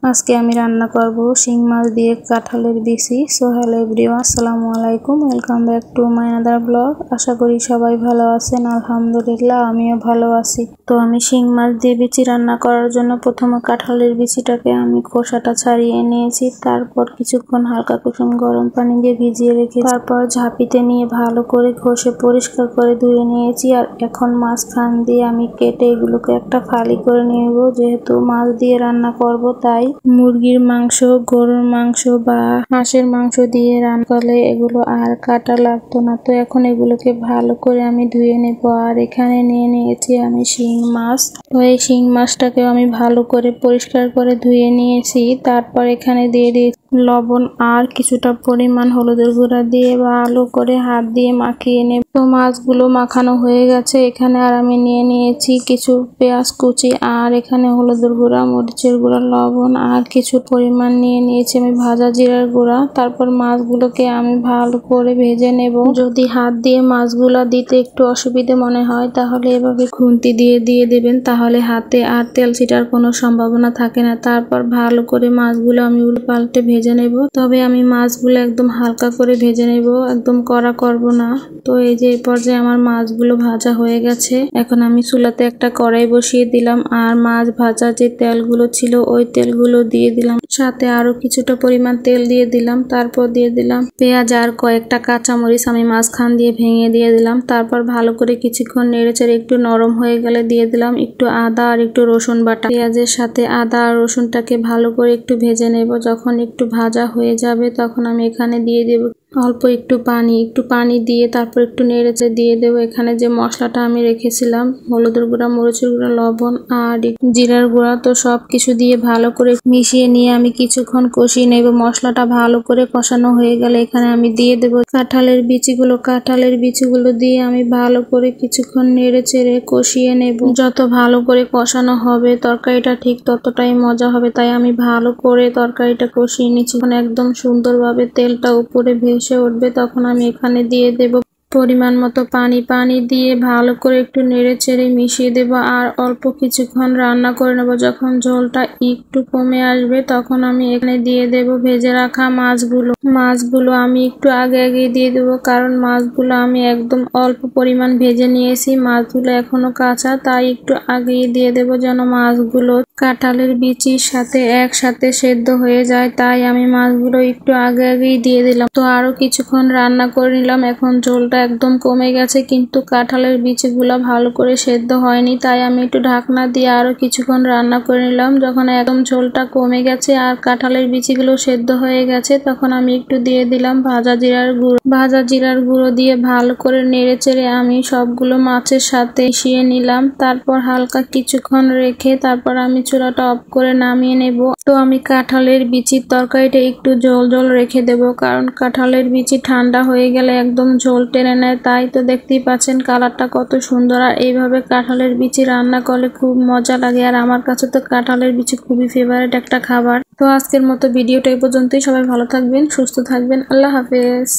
আজকে আমি রান্না করব শিং মাছ দিয়ে কাঁঠালের বিচি। সো হ্যালো এভরিওয়ান, আসসালামু আলাইকুম, welcome back to my other blog. আশা করি সবাই ভালো আছেন। আলহামদুলিল্লাহ আমিও ভালো আছি। তো আমি শিং মাছ দিয়ে বিচি রান্না করার জন্য প্রথমে কাঁঠালের বিচিটাকে আমি খোসাটা ছাড়িয়ে নিয়েছি। তারপর কিছুক্ষণ হালকা কুসুম গরম পানি দিয়ে ভিজিয়ে রেখে তারপর ঝাঁপিতে নিয়ে ভালো করে ঘষে পরিষ্কার করে ধুয়ে নিয়েছি। আর এখন মাঝখান দিয়ে আমি কেটে এগুলোকে একটা ফালি করে নেব। যেহেতু মাছ দিয়ে রান্না করব তাই মুরগির মাংস, গরুর মাংস বা হাঁসের মাংস দিয়ে রান্না করলে এগুলো আর কাটা লাগতো না। তো এখন এগুলোকে ভালো করে আমি ধুয়ে নেব। আর এখানে নিয়ে নিয়েছি আমি শিং মাছ। তো এই শিং মাছটাকে আমি ভালো করে পরিষ্কার করে ধুয়ে নিয়েছি। তারপর এখানে দিয়ে দিয়েছি লবণ আর কিছুটা পরিমাণ হলুদের গুঁড়া দিয়ে ভালো করে হাত দিয়ে মাখিয়ে নেব। তো মাছগুলো মাখানো হয়ে গেছে। এখানে আর আমি নিয়ে নিয়েছি কিছু পেঁয়াজ কুচি আর এখানে হলুদের গুঁড়া, মরিচের গুঁড়া, লবণ আর কিছু পরিমাণ নিয়ে নিয়েছি আমি ভাজা জিরার গুঁড়া। তারপর মাছগুলোকে আমি ভালো করে ভেজে নেব। যদি হাত দিয়ে মাছগুলো দিতে একটু অসুবিধে মনে হয় তাহলে এভাবে খুন্তি দিয়ে দেবেন, তাহলে হাতে আর তেল ছিটার কোনো সম্ভাবনা থাকে না। তারপর ভালো করে মাছগুলো আমি উল্টে ভেজে নেব। তবে আমি মাছগুলো একদম হালকা করে ভেজে নেব, একদম কড়া করব না। তো এই যে এই পর্যায়ে আমার মাছগুলো ভাজা হয়ে গেছে। এখন আমি চুলাতে একটা কড়াই বসিয়ে দিলাম আর মাছ ভাজা যে তেলগুলো ছিল ওই তেলগুলো দিয়ে দিলাম। সাথে আরো কিছুটা পরিমাণ তেল দিয়ে দিলাম। তারপর দিয়ে দিলাম পেঁয়াজ আর কয়েকটা কাঁচামরিচ আমি মাঝখান দিয়ে ভেঙে দিয়ে দিলাম। তারপর ভালো করে কিছুক্ষণ নেড়েচেড়ে একটু নরম হয়ে গেলে দিয়ে দিলাম একটু আদা আর একটু রসুন বাটা। পেঁয়াজের সাথে আদা আর রসুনটাকে ভালো করে একটু ভেজে নেব। যখন একটু ভাজা হয়ে যাবে তখন আমি এখানে দিয়ে দেব অল্প একটু পানি দিয়ে তারপর একটু নেড়েচেড়ে দিয়ে দেবো এখানে যে মশলাটা আমি রেখেছিলাম, হলুদের গুঁড়া, মরিচের গুঁড়া, লবণ আর জিরার গুঁড়া। তো সব কিছু দিয়ে ভালো করে মিশিয়ে নিয়ে আমি কিছুক্ষণ কষিয়ে নেব। মশলাটা ভালো করে কষানো হয়ে গেলে এখানে আমি দিয়ে দেব কাঁঠালের বিচিগুলো দিয়ে আমি ভালো করে কিছুক্ষণ নেড়েচেড়ে কষিয়ে নেব। যত ভালো করে কষানো হবে তরকারিটা ঠিক ততটাই মজা হবে। তাই আমি ভালো করে তরকারিটা কষিয়ে নিচ্ছি। একদম সুন্দরভাবে তেলটা উপরে ভেসে উঠবে তখন আমি এখানে দিয়ে দেব পরিমাণ মতো পানি দিয়ে ভালো করে একটু নেড়েচেড়ে মিশিয়ে দেব আর অল্প কিছুক্ষণ রান্না করে নেব। যখন ঝোলটা একটু কমে আসবে তখন আমি এখানে দিয়ে দেব ভেজে রাখা মাছগুলো আমি একটু আগে দিয়ে দেব, কারণ মাছগুলো আমি একদম অল্প পরিমাণ ভেজে নিয়েছি। মাছগুলো এখনো কাঁচা, তাই একটু আগে দিয়ে দেব যেন মাছগুলো কাঁঠালের বিচির সাথে একসাথে সেদ্ধ হয়ে যায়। তাই আমি মাছগুলো একটু আগে দিয়ে দিলাম। তো আরো কিছুক্ষণ রান্না করে নিলাম। এখন ঝোলটা একদম কমে গেছে কিন্তু কাঁঠালের বিচিগুলো ভালো করে সেদ্ধ হয়নি, তাই আমি একটু ঢাকনা দিয়ে আরো কিছুক্ষণ রান্না করে নিলাম। যখন একদম ঝোলটা কমে গেছে আর কাঁঠালের বিচিগুলো সেদ্ধ হয়ে গেছে তখন আমি একটু দিয়ে দিলাম ভাজা জিরার গুঁড়ো দিয়ে ভালো করে নেড়েচেড়ে আমি সবগুলো মাছের সাথে মিশিয়ে নিলাম। তারপর হালকা কিছুক্ষণ রেখে তারপর আমি চুলাটা অফ করে নামিয়ে নেব। তো আমি কাঁঠালের বিচির তরকারিটা একটু ঝোল রেখে দেব, কারণ কাঁঠালের বিচি ঠান্ডা হয়ে গেলে একদম ঝোল টেনে নেয়। তাই তো দেখতেই পাচ্ছেন কালারটা কত সুন্দর। আর এইভাবে কাঁঠালের বিচি রান্না করলে খুব মজা লাগে। আর আমার কাছে তো কাঁঠালের বিচি খুবই ফেভারিট একটা খাবার। তো আজকের মতো ভিডিওটা এই পর্যন্তই। সবাই ভালো থাকবেন, সুস্থ থাকবেন। আল্লাহ হাফেজ।